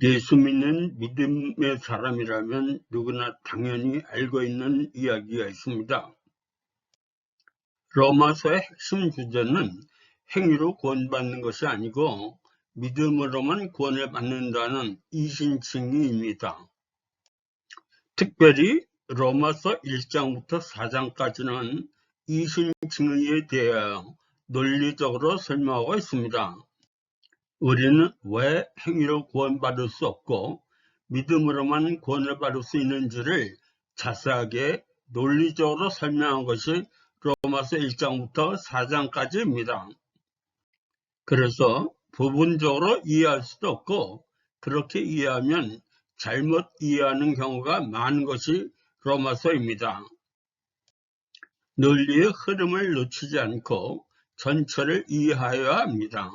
예수 믿는 믿음의 사람이라면 누구나 당연히 알고 있는 이야기가 있습니다. 로마서의 핵심 주제는 행위로 구원받는 것이 아니고 믿음으로만 구원을 받는다는 이신칭의입니다. 특별히 로마서 1장부터 4장까지는 이신칭의에 대하여 논리적으로 설명하고 있습니다. 우리는 왜 행위로 구원받을 수 없고 믿음으로만 구원을 받을 수 있는지를 자세하게 논리적으로 설명한 것이 로마서 1장부터 4장까지입니다. 그래서 부분적으로 이해할 수도 없고 그렇게 이해하면 잘못 이해하는 경우가 많은 것이 로마서입니다. 논리의 흐름을 놓치지 않고 전체를 이해하여야 합니다.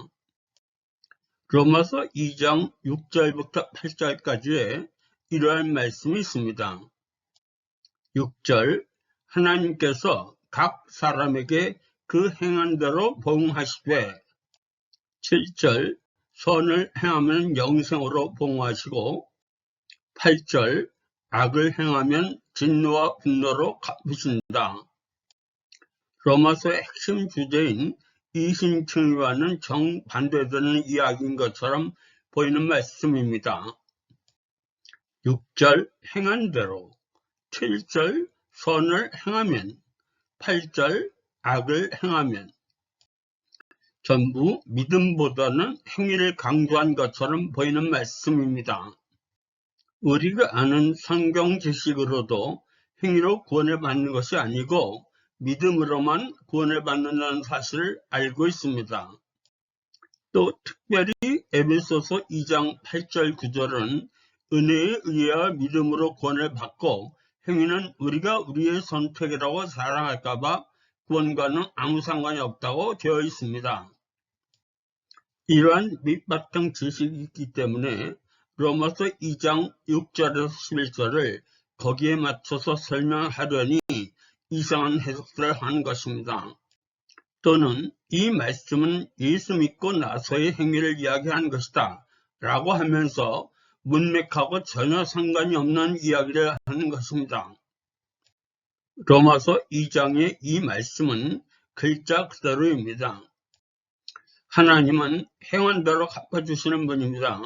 로마서 2장 6절부터 8절까지에 이러한 말씀이 있습니다. 6절, 하나님께서 각 사람에게 그 행한 대로 보응하시되 7절, 선을 행하면 영생으로 보응하시고 8절, 악을 행하면 진노와 분노로 갚으신다. 로마서의 핵심 주제인 이신칭의와는 정반대되는 이야기인 것처럼 보이는 말씀입니다. 6절 행한 대로, 7절 선을 행하면, 8절 악을 행하면 전부 믿음보다는 행위를 강조한 것처럼 보이는 말씀입니다. 우리가 아는 성경 지식으로도 행위로 구원을 받는 것이 아니고 믿음으로만 구원을 받는다는 사실을 알고 있습니다. 또 특별히 에베소서 2장 8절 9절은 은혜에 의하여 믿음으로 구원을 받고 행위는 우리가 우리의 선택이라고 자랑할까 봐 구원과는 아무 상관이 없다고 되어 있습니다. 이러한 밑바탕 지식이 있기 때문에 로마서 2장 6절에서 11절을 거기에 맞춰서 설명하려니 이상한 해석들을 하는 것입니다. 또는 이 말씀은 예수 믿고 나서의 행위를 이야기하는 것이다 라고 하면서 문맥하고 전혀 상관이 없는 이야기를 하는 것입니다. 로마서 2장의 이 말씀은 글자 그대로입니다. 하나님은 행한 대로 갚아주시는 분입니다.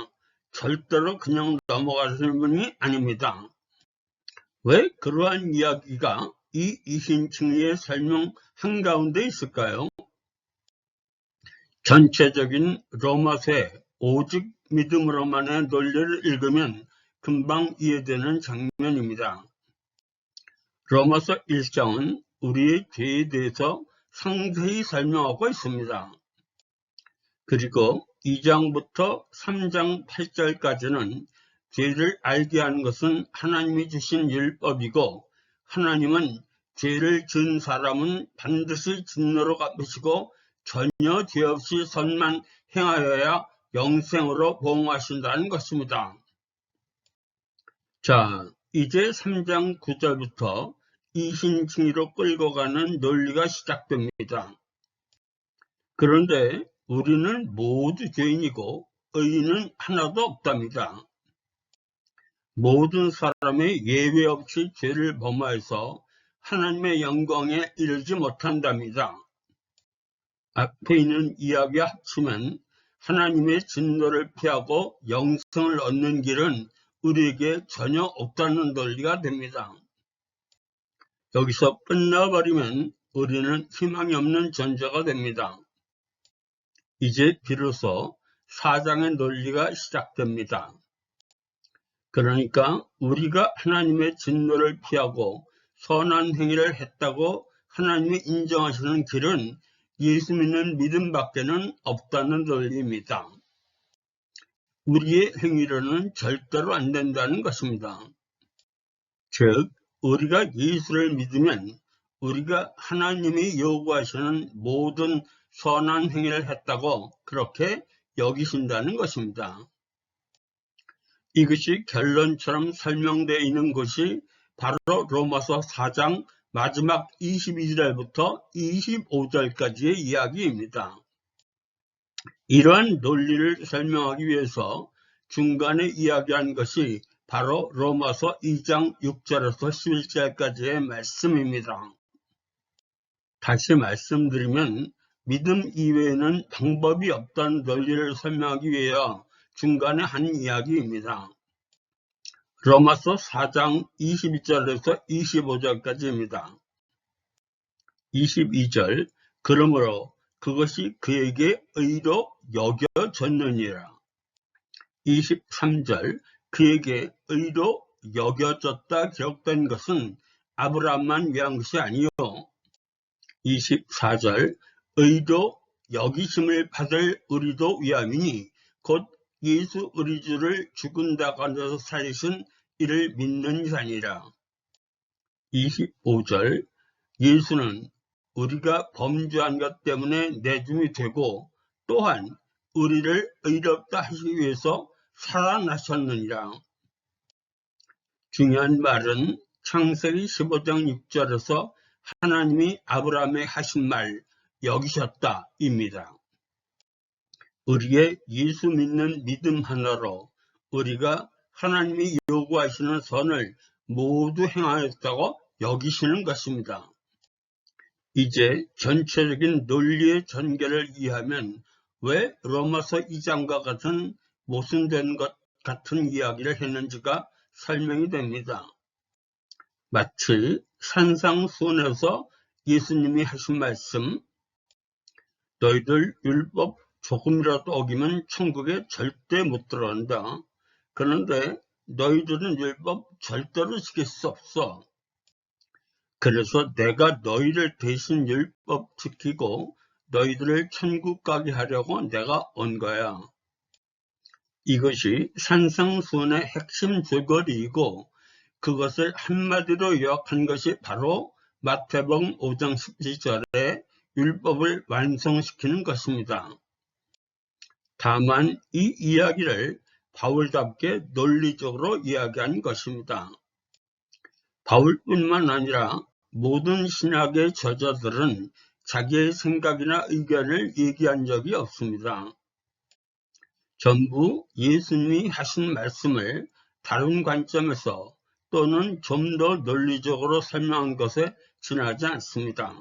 절대로 그냥 넘어가시는 분이 아닙니다. 왜 그러한 이야기가 이 이신칭의의 설명 한가운데 있을까요? 전체적인 로마서의 오직 믿음으로만의 논리를 읽으면 금방 이해되는 장면입니다. 로마서 1장은 우리의 죄에 대해서 상세히 설명하고 있습니다. 그리고 2장부터 3장 8절까지는 죄를 알게 하는 것은 하나님이 주신 율법이고 하나님은 죄를 지은 사람은 반드시 진노로 갚으시고 전혀 죄 없이 선만 행하여야 영생으로 보응하신다는 것입니다. 자, 이제 3장 9절부터 이신칭의로 끌고 가는 논리가 시작됩니다. 그런데 우리는 모두 죄인이고 의인은 하나도 없답니다. 모든 사람이 예외 없이 죄를 범하여서 하나님의 영광에 이르지 못한답니다. 앞에 있는 이야기와 합치면 하나님의 진노를 피하고 영생을 얻는 길은 우리에게 전혀 없다는 논리가 됩니다. 여기서 끝나버리면 우리는 희망이 없는 존재가 됩니다. 이제 비로소 4장의 논리가 시작됩니다. 그러니까 우리가 하나님의 진노를 피하고 선한 행위를 했다고 하나님이 인정하시는 길은 예수 믿는 믿음밖에는 없다는 논리입니다. 우리의 행위로는 절대로 안 된다는 것입니다. 즉, 우리가 예수를 믿으면 우리가 하나님이 요구하시는 모든 선한 행위를 했다고 그렇게 여기신다는 것입니다. 이것이 결론처럼 설명되어 있는 것이 바로 로마서 4장 마지막 22절부터 25절까지의 이야기입니다. 이러한 논리를 설명하기 위해서 중간에 이야기한 것이 바로 로마서 2장 6절에서 11절까지의 말씀입니다. 다시 말씀드리면 믿음 이외에는 방법이 없다는 논리를 설명하기 위하여 중간에 한 이야기입니다. 로마서 4장 22절에서 25절까지입니다. 22절, 그러므로 그것이 그에게 의로 여겨졌느니라. 23절, 그에게 의로 여겨졌다 기록된 것은 아브라함만 위한 것이 아니요. 24절, 의로 여기심을 받을 우리도 위함이니 곧 예수 우리 주를 죽은 자 가운데서 살리신 이를 믿는 자니라. 25절, 예수는 우리가 범죄한 것 때문에 내줌이 되고 또한 우리를 의롭다 하시기 위해서 살아나셨느니라. 중요한 말은 창세기 15장 6절에서 하나님이 아브라함에 하신 말 여기셨다 입니다. 우리의 예수 믿는 믿음 하나로 우리가 하나님이 요구하시는 선을 모두 행하였다고 여기시는 것입니다. 이제 전체적인 논리의 전개를 이해하면 왜 로마서 2장과 같은 모순된 것 같은 이야기를 했는지가 설명이 됩니다. 마치 산상수훈에서 예수님이 하신 말씀, 너희들 율법 조금이라도 어기면 천국에 절대 못 들어간다. 그런데 너희들은 율법 절대로 지킬 수 없어. 그래서 내가 너희를 대신 율법 지키고 너희들을 천국 가게 하려고 내가 온 거야. 이것이 산상수훈의 핵심 줄거리이고 그것을 한마디로 요약한 것이 바로 마태복음 5장 12절에 율법을 완성시키는 것입니다. 다만 이 이야기를 바울답게 논리적으로 이야기한 것입니다. 바울뿐만 아니라 모든 신약의 저자들은 자기의 생각이나 의견을 얘기한 적이 없습니다. 전부 예수님이 하신 말씀을 다른 관점에서 또는 좀 더 논리적으로 설명한 것에 지나지 않습니다.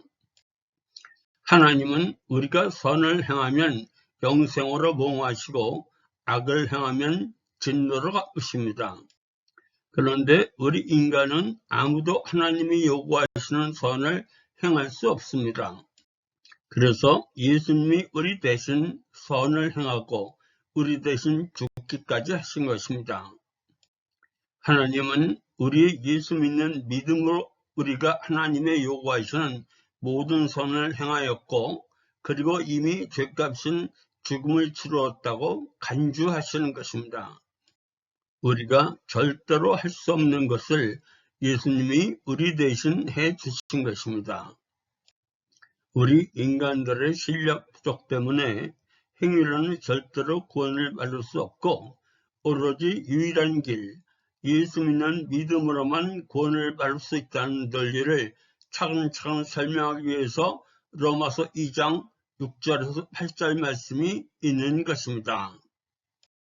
하나님은 우리가 선을 행하면 영생으로 보응하시고 악을 행하면 진노로 갚으십니다. 그런데 우리 인간은 아무도 하나님이 요구하시는 선을 행할 수 없습니다. 그래서 예수님이 우리 대신 선을 행하고 우리 대신 죽기까지 하신 것입니다. 하나님은 우리의 예수 믿는 믿음으로 우리가 하나님의 요구하시는 모든 선을 행하였고 그리고 이미 죄값인 죽음을 치루었다고 간주하시는 것입니다. 우리가 절대로 할 수 없는 것을 예수님이 우리 대신 해 주신 것입니다. 우리 인간들의 실력 부족 때문에 행위로는 절대로 구원을 받을 수 없고 오로지 유일한 길, 예수 믿는 믿음으로만 구원을 받을 수 있다는 논리를 차근차근 설명하기 위해서 로마서 2장 6절에서 8절 말씀이 있는 것입니다.